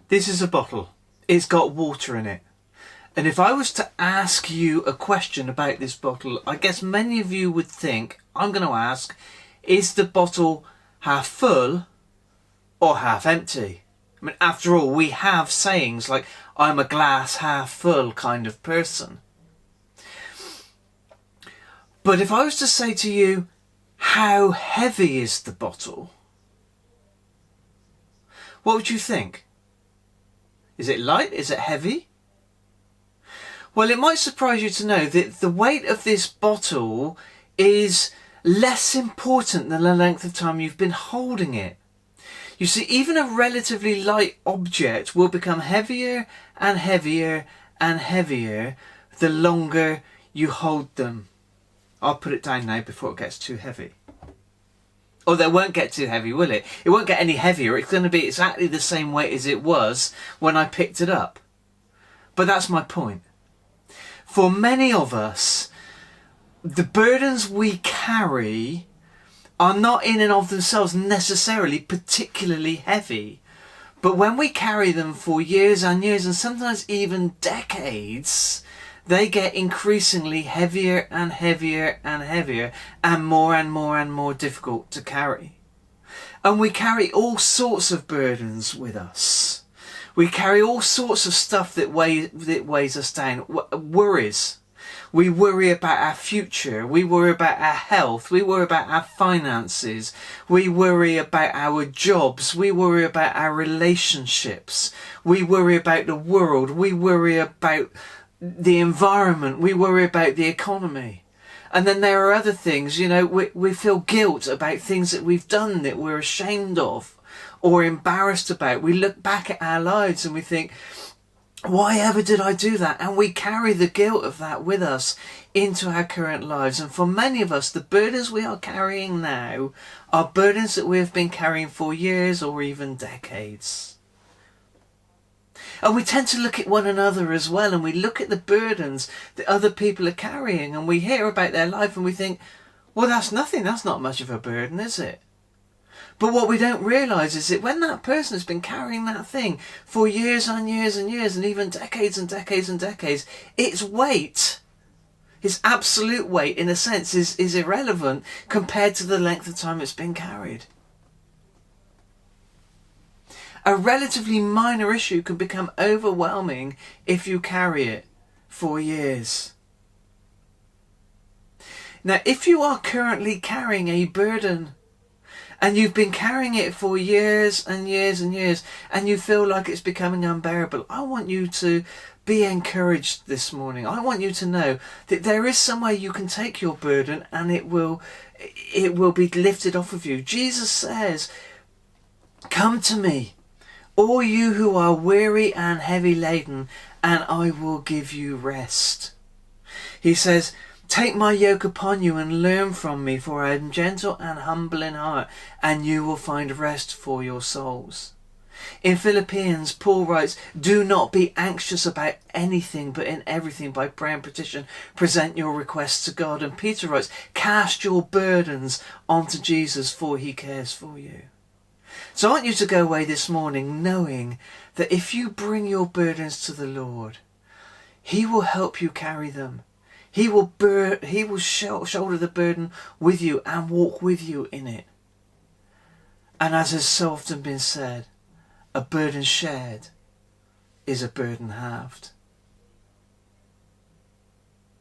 This is a bottle. It's got water in it. And if I was to ask you a question about this bottle, I guess many of you would think, I'm going to ask, is the bottle half full or half empty? I mean, after all, we have sayings like, I'm a glass half full kind of person. But if I was to say to you, how heavy is the bottle? What would you think? Is it light? Is it heavy? Well, it might surprise you to know that the weight of this bottle is less important than the length of time you've been holding it. You see, even a relatively light object will become heavier and heavier and heavier the longer you hold them. I'll put it down now before it gets too heavy. Oh, that won't get too heavy, will it? It won't get any heavier. It's going to be exactly the same weight as it was when I picked it up. But that's my point. For many of us, the burdens we carry are not in and of themselves necessarily particularly heavy. But when we carry them for years and years, and sometimes even decades, they get increasingly heavier and heavier and heavier and more and more and more difficult to carry. And we carry all sorts of burdens with us. We carry all sorts of stuff that weighs us down. Worries. We worry about our future. We worry about our health. We worry about our finances. We worry about our jobs. We worry about our relationships. We worry about the world. We worry about the environment. We worry about the economy. And then there are other things, you know, we feel guilt about things that we've done that we're ashamed of or embarrassed about. We look back at our lives and we think, why ever did I do that? And we carry the guilt of that with us into our current lives. And for many of us, the burdens we are carrying now are burdens that we have been carrying for years or even decades. And we tend to look at one another as well, and we look at the burdens that other people are carrying, and we hear about their life and we think, well, that's nothing, that's not much of a burden, is it? But what we don't realise is that when that person has been carrying that thing for years and years and years, and even decades and decades and decades, its weight, its absolute weight in a sense, is irrelevant compared to the length of time it's been carried. A relatively minor issue can become overwhelming if you carry it for years. Now, if you are currently carrying a burden and you've been carrying it for years and years and years and you feel like it's becoming unbearable, I want you to be encouraged this morning. I want you to know that there is somewhere you can take your burden and it will be lifted off of you. Jesus says, "Come to me, all you who are weary and heavy laden, and I will give you rest." He says, "Take my yoke upon you and learn from me, for I am gentle and humble in heart, and you will find rest for your souls." In Philippians, Paul writes, "Do not be anxious about anything, but in everything by prayer and petition, present your requests to God." And Peter writes, "Cast your burdens onto Jesus, for he cares for you." So I want you to go away this morning knowing that if you bring your burdens to the Lord, he will help you carry them. He will shoulder the burden with you and walk with you in it. And as has so often been said, a burden shared is a burden halved.